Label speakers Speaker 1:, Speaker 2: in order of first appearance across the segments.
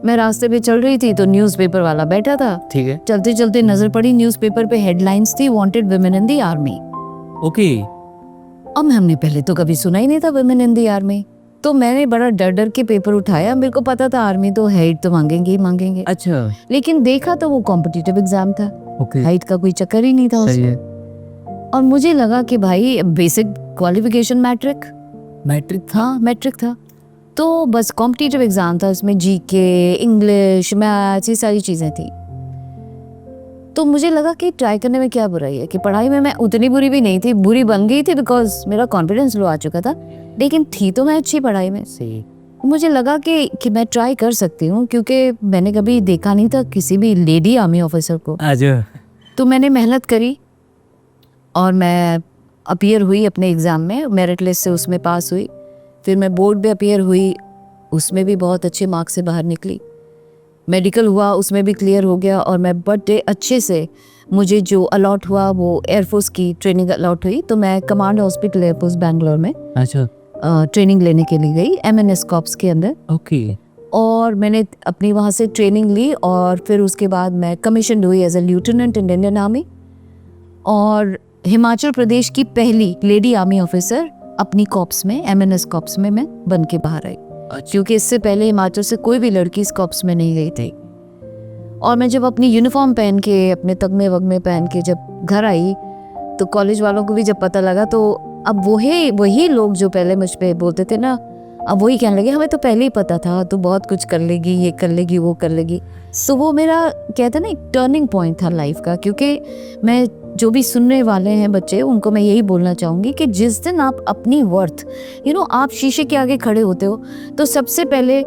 Speaker 1: मैं रास्ते पे चल रही थी तो न्यूज़पेपर वाला बैठा था।
Speaker 2: ठीक है।
Speaker 1: चलते चलते नजर पड़ी न्यूज़पेपर पे हेडलाइंस थी, wanted women in the army.
Speaker 2: Okay.
Speaker 1: अब हमने पहले तो कभी सुना ही नहीं था वुमेन इन द आर्मी, तो मैंने बड़ा डर डर के पेपर उठाया। मेरे को पता था आर्मी तो हाइट तो मांगेंगे ही मांगेंगे,
Speaker 2: अच्छा।
Speaker 1: लेकिन देखा तो वो कॉम्पिटिटिव एग्जाम था।
Speaker 2: ओके।
Speaker 1: हाइट का कोई चक्कर ही नहीं था
Speaker 2: सही है।
Speaker 1: उसमें। और मुझे लगा कि भाई बेसिक क्वालिफिकेशन मैट्रिक हाँ मैट्रिक था, तो बस कॉम्पिटिटिव एग्जाम था, इसमें जीके, इंग्लिश, मैथ्स, ये सारी चीज़ें थी। तो मुझे लगा कि ट्राई करने में क्या बुराई है, कि पढ़ाई में मैं उतनी बुरी भी नहीं थी, बुरी बन गई थी बिकॉज मेरा कॉन्फिडेंस लो आ चुका था, लेकिन थी तो मैं अच्छी पढ़ाई में।
Speaker 2: सही।
Speaker 1: मुझे लगा कि मैं ट्राई कर सकती हूँ, क्योंकि मैंने कभी देखा नहीं था किसी भी लेडी आर्मी ऑफिसर को।
Speaker 2: अच्छा।
Speaker 1: तो मैंने मेहनत करी और मैं अपीयर हुई अपने एग्ज़ाम में, मेरिट लिस्ट से उसमें पास हुई। फिर मैं बोर्ड पे अपीयर हुई, उसमें भी बहुत अच्छे मार्क्स से बाहर निकली। मेडिकल हुआ, उसमें भी क्लियर हो गया, और मैं बड़े अच्छे से, मुझे जो अलॉट हुआ वो एयरफोर्स की ट्रेनिंग अलॉट हुई, तो मैं कमांड हॉस्पिटल एयरफोर्स बैंगलोर में
Speaker 2: अच्छा।
Speaker 1: ट्रेनिंग लेने के लिए गई, MNS कॉप्स के अंदर।
Speaker 2: ओके।
Speaker 1: और मैंने अपनी वहाँ से ट्रेनिंग ली, और फिर उसके बाद मैं कमीशन हुई as a lieutenant in Indian army, और हिमाचल प्रदेश की पहली लेडी आर्मी ऑफिसर अपनी कॉप्स में, MNS कॉप्स में मैं बन के बाहर आई। क्योंकि इससे पहले हिमाचल से कोई भी लड़की इस कॉप्स में नहीं गई थी। और मैं जब अपनी यूनिफॉर्म पहन के, अपने तगमे वगमे पहन के जब घर आई, तो कॉलेज वालों को भी जब पता लगा, तो अब वही लोग जो पहले मुझ पे बोलते थे ना, अब वही कहने लगे हमें तो पहले ही पता था तू बहुत कुछ कर लेगी, ये कर लेगी, वो कर लेगी। सो वो मेरा कहते हैं ना एक टर्निंग पॉइंट था लाइफ का। क्योंकि मैं जो भी सुनने वाले हैं बच्चे, उनको मैं यही बोलना चाहूँगी कि जिस दिन आप अपनी वर्थ आप शीशे के आगे खड़े होते हो, तो सबसे पहले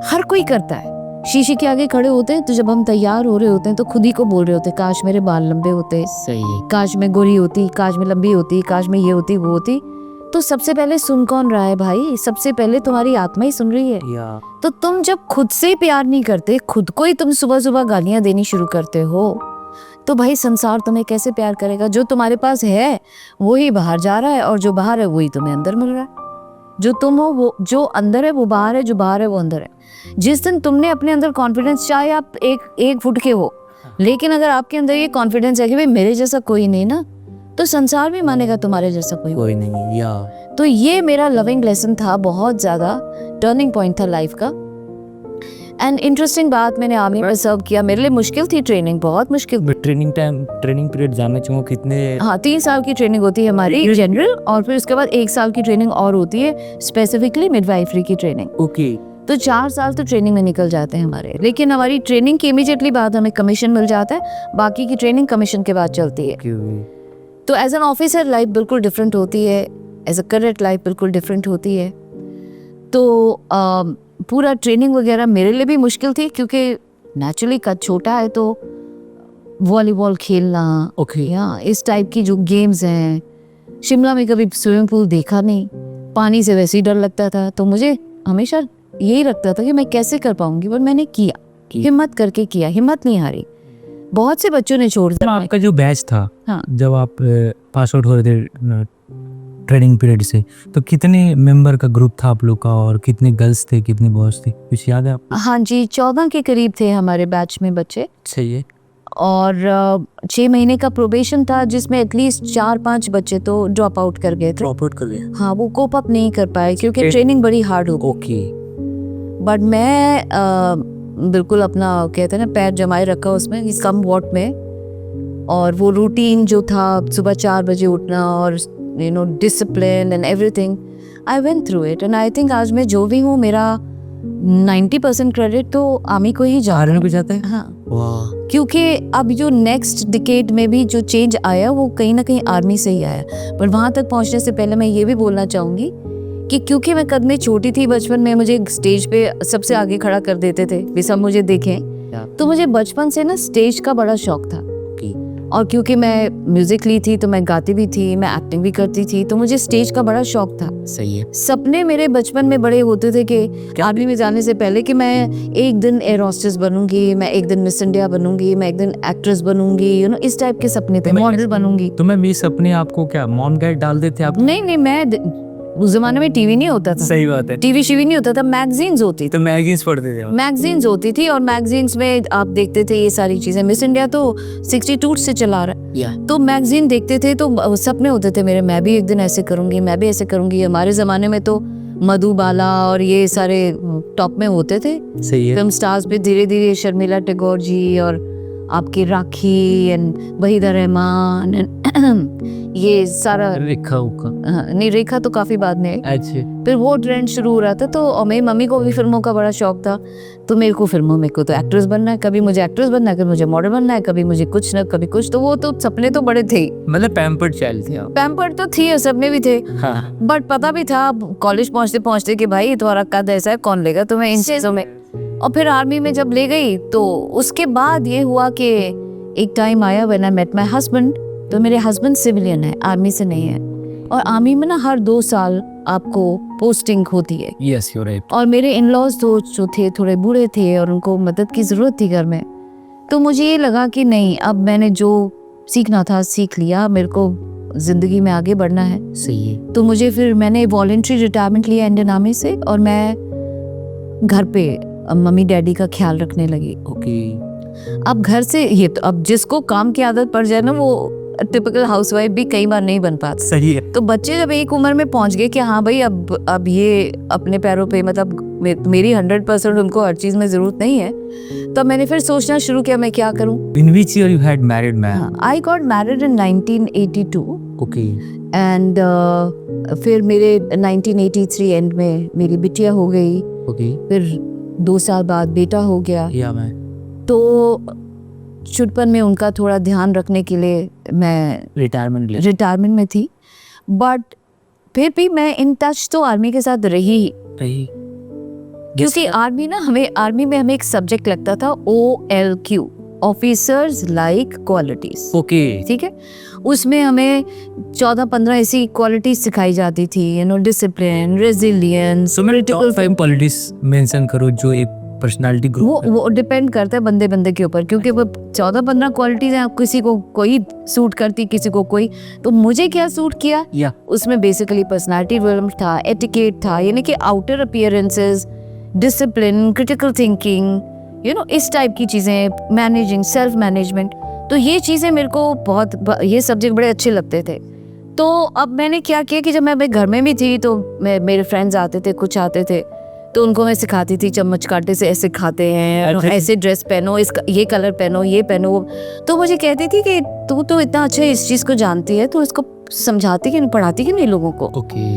Speaker 1: हर कोई करता है, शीशे के आगे खड़े होते हैं, तो जब हम तैयार हो रहे होते हैं तो खुद ही को बोल रहे होते हैं काश मेरे बाल लंबे होते,
Speaker 2: सही है,
Speaker 1: काश मैं गोरी होती, काश मैं लंबी होती, काश मैं ये होती वो होती। तो सबसे पहले सुन कौन रहा है भाई? सबसे पहले तुम्हारी आत्मा ही सुन रही है। तो तुम जब खुद से प्यार नहीं करते, खुद को ही तुम सुबह सुबह गालियां देनी शुरू करते हो, तो भाई संसार तुम्हें कैसे प्यार करेगा? जो तुम्हारे पास है वो ही बाहर जा रहा है, और जो बाहर है वही तुम्हें अंदर मिल रहा है। जो तुम हो वो, जो अंदर है वो बाहर है, जो बाहर है वो अंदर है। जिस दिन तुमने अपने अंदर कॉन्फिडेंस, चाहे आप एक फुट के हो, लेकिन अगर आपके अंदर ये कॉन्फिडेंस है कि भाई मेरे जैसा कोई नहीं ना, तो संसार भी मानेगा तुम्हारे जैसा कोई
Speaker 2: नहीं। या
Speaker 1: तो ये मेरा लविंग लेसन था, बहुत ज़्यादा टर्निंग पॉइंट था लाइफ का। एंड इंटरेस्टिंग बात, मैंने आर्मी में सर्व किया, मेरे लिए मुश्किल थी ट्रेनिंग, बहुत मुश्किल।
Speaker 2: ट्रेनिंग पीरियड जानना चाहूँगा कितने?
Speaker 1: हाँ, 3 साल की ट्रेनिंग होती है हमारी जनरल, और फिर उसके बाद 1 साल की ट्रेनिंग और होती है स्पेसिफिकली मिडवाइफरी की ट्रेनिंग।
Speaker 2: ओके।
Speaker 1: तो 4 साल तो ट्रेनिंग में निकल जाते हैं हमारे, लेकिन हमारी ट्रेनिंग की इमीडिएटली बाद हमें कमीशन मिल जाता है, बाकी की ट्रेनिंग कमीशन के बाद चलती है। तो एज एन ऑफिसर लाइफ बिल्कुल डिफरेंट होती है, एज अ कैडेट लाइफ बिल्कुल डिफरेंट होती है। तो पूरा ट्रेनिंग वगैरह मेरे लिए भी मुश्किल थी, क्योंकि नेचुरली कद छोटा है, तो वॉलीबॉल खेलना, या इस टाइप की जो गेम्स हैं, शिमला में कभी स्विमिंग पूल देखा नहीं, पानी से वैसे ही डर लगता था, तो मुझे हमेशा यही लगता था कि मैं कैसे कर पाऊंगी, पर मैंने किया, हिम्मत करके किया, हिम्मत नहीं हारी। बहुत से बच्चों ने छोड़ दिया।
Speaker 2: आपका जो बैच था,
Speaker 1: हाँ,
Speaker 2: जब आप पास आउट हो रहे थे ट्रेनिंग पीरियड से, तो कितने मेंबर का ग्रुप था आप लोग का, और कितने गर्ल्स थे, कितनी बॉयज थे, कुछ याद है आपको?
Speaker 1: हाँ जी, 14 के करीब थे हमारे बैच में बच्चे।
Speaker 2: सही है।
Speaker 1: और 6 महीने का प्रोबेशन था, जिसमें एटलीस्ट 4-5 बच्चे तो ड्रॉप आउट कर गए थे।
Speaker 2: ड्रॉप आउट कर गए?
Speaker 1: हाँ, वो कोप अप नहीं कर पाए क्योंकि ट्रेनिंग बड़ी हार्ड हो गई।
Speaker 2: ओके।
Speaker 1: बट मैं बिल्कुल अपना कहते हैं ना पैर जमाए रखा उसमें, इस कम वॉट में, और वो रूटीन जो था सुबह 4 बजे उठना, और discipline and everything, I went through it, and I think आज मैं जो भी हूँ, मेरा 90% क्रेडिट तो आर्मी को ही जा
Speaker 2: जाता है।
Speaker 1: हाँ,
Speaker 2: वाह।
Speaker 1: क्योंकि अब जो नेक्स्ट डिकेड में भी जो चेंज आया वो कहीं ना कहीं आर्मी से ही आया। पर वहाँ तक पहुँचने से पहले मैं ये भी बोलना चाहूँगी कि क्योंकि मैं कद में छोटी थी, बचपन में मुझे स्टेज पे सबसे आगे खड़ा कर देते थे भी सब मुझे देखें, तो मुझे बचपन से ना स्टेज का बड़ा शौक था। और क्योंकि मैं म्यूजिक ली थी, तो मैं गाती भी थी, मैं एक्टिंग भी करती थी, तो मुझे स्टेज का बड़ा शौक था।
Speaker 2: सही है।
Speaker 1: सपने मेरे बचपन में बड़े होते थे कि आर्मी में जाने से पहले कि मैं एक दिन एयर होस्टेस बनूंगी, मैं एक दिन मिस इंडिया बनूंगी, मैं एक दिन एक्ट्रेस बनूंगी, इस टाइप के सपने थे, मॉडल बनूंगी।
Speaker 2: तो मैम ये सपने आपको क्या मॉम डैड डाल देते आप?
Speaker 1: नहीं, मैं उस जमाने में टीवी नहीं होता था,
Speaker 2: सही बात है।
Speaker 1: टीवी शीवी नहीं होता था, मैगजीन्स होती
Speaker 2: तो मैगजीन्स पढ़ते थे आप?
Speaker 1: मैगजीन्स होती थी और मैगजीन्स में आप देखते थे ये सारी चीजें। मिस इंडिया तो 62 से चला रहा है, तो मैगजीन देखते थे तो सपने होते थे मेरे, मैं भी एक दिन ऐसे करूंगी, मैं भी ऐसे करूंगी। हमारे जमाने में तो मधुबाला और ये सारे टॉप में होते थे
Speaker 2: सही है।
Speaker 1: फिल्म स्टार्स पे। धीरे धीरे शर्मिला टैगोर जी और आपकी राखी एंड वहीदा रहमान ये सारा
Speaker 2: रेखा उखा।
Speaker 1: हाँ, नहीं रेखा तो काफी बाद में।
Speaker 2: अच्छे।
Speaker 1: फिर वो ट्रेंड शुरू हो रहा था, तो और मेरी मम्मी को भी फिल्मों का बड़ा शौक था, तो मेरे को फिल्मों में को तो एक्ट्रेस बनना है, कभी मुझे एक्ट्रेस बनना है, कभी मुझे मॉडल बनना है, कभी मुझे कुछ ना कभी कुछ। तो वो तो सपने तो बड़े थे ही।
Speaker 2: मतलब पैम्पर्ड चाइल्ड थे आप?
Speaker 1: पैम्पर्ड तो थी और सपने भी थे,
Speaker 2: हाँ।
Speaker 1: बट पता भी था कॉलेज पहुंचते पहुंचते कि भाई तुम्हारा कद ऐसा है, कौन लेगा तुम्हें इन चीजों में। और फिर आर्मी में जब ले गई तो उसके बाद ये हुआ कि एक टाइम आया when I met my husband. तो मेरे हस्बैंड सिविलियन है, आर्मी से नहीं है, और आर्मी में ना हर 2 साल आपको पोस्टिंग होती है।
Speaker 2: Yes you right.
Speaker 1: और मेरे इन लॉज तो जो थे थोड़े बूढ़े थे और उनको मदद की ज़रूरत थी घर में। तो मुझे ये लगा कि नहीं, अब मैंने जो सीखना था सीख लिया, मेरे को ज़िंदगी में आगे बढ़ना है।
Speaker 2: सही है।
Speaker 1: तो मुझे फिर मैंने वॉलंटरी रिटायरमेंट लिया इंडियन आर्मी से, और मैं घर पे मम्मी डैडी का ख्याल रखने लगी।
Speaker 2: ओके।
Speaker 1: अब घर से ये तो अब जिसको काम की आदत पड़ जाए ना, वो टिपिकल हाउसवाइफ भी कई बार नहीं बन पाता।
Speaker 2: सही है।
Speaker 1: तो बच्चे जब एक उम्र में पहुंच गए कि हाँ भाई अब ये अपने पैरों पे, मतलब मेरी 100% उनको हर चीज में जरूरत नहीं है, तो मैंने फिर सोचना शुरू किया मैं क्या करूं।
Speaker 2: In which year you had married man?
Speaker 1: I got married in 1982
Speaker 2: Okay.
Speaker 1: And फिर मेरे 1983 एंड में मेरी बिटिया हो गई।
Speaker 2: Okay.
Speaker 1: फिर 2 साल बाद बेटा हो गया।
Speaker 2: Yeah man.
Speaker 1: तो छुटपन में उनका थोड़ा ध्यान रखने के लिए मैं
Speaker 2: Retirement ले।
Speaker 1: रिटायरमेंट में थी, बट फिर भी मैं इन टच तो आर्मी के साथ रही ही,
Speaker 2: रही।
Speaker 1: क्योंकि आर्मी में हमें एक सब्जेक्ट लगता था OLQ, officers like qualities.
Speaker 2: Okay.
Speaker 1: ठीक है, उसमें हमें 14-15 ऐसी क्वालिटीज सिखाई जाती थी, डिसिप्लिन, रेजिलियंस,
Speaker 2: So मैं top 5 qualities mention करूँ जो एक पर्सनालिटी ग्रुप
Speaker 1: वो डिपेंड करता है बंदे बंदे के ऊपर, क्योंकि वो 14-15 क्वालिटीज हैं, किसी को कोई सूट करती, किसी को कोई। तो मुझे क्या सूट किया,
Speaker 2: या
Speaker 1: उसमें बेसिकली पर्सनालिटी डेवलपमेंट था, एटिकेट था, यानी कि outer appearances, discipline, critical thinking, इस टाइप की चीज़ें, मैनेजिंग, सेल्फ मैनेजमेंट। तो ये चीज़ें मेरे को ये सब्जेक्ट बड़े अच्छे लगते थे। तो अब मैंने क्या किया कि जब मैं घर में भी थी तो मेरे फ्रेंड्स आते थे, कुछ आते थे, तो उनको मैं सिखाती थी चम्मच कांटे से ऐसे खाते हैं,
Speaker 2: अच्छा।
Speaker 1: ऐसे ड्रेस पहनो, ये कलर पहनो, ये पहनो। तो मुझे कहती थी कि तू तो इतना अच्छा इस चीज़ को जानती है, तो इसको समझाती कि नहीं, पढ़ाती कि नहीं लोगों को।
Speaker 2: ओके।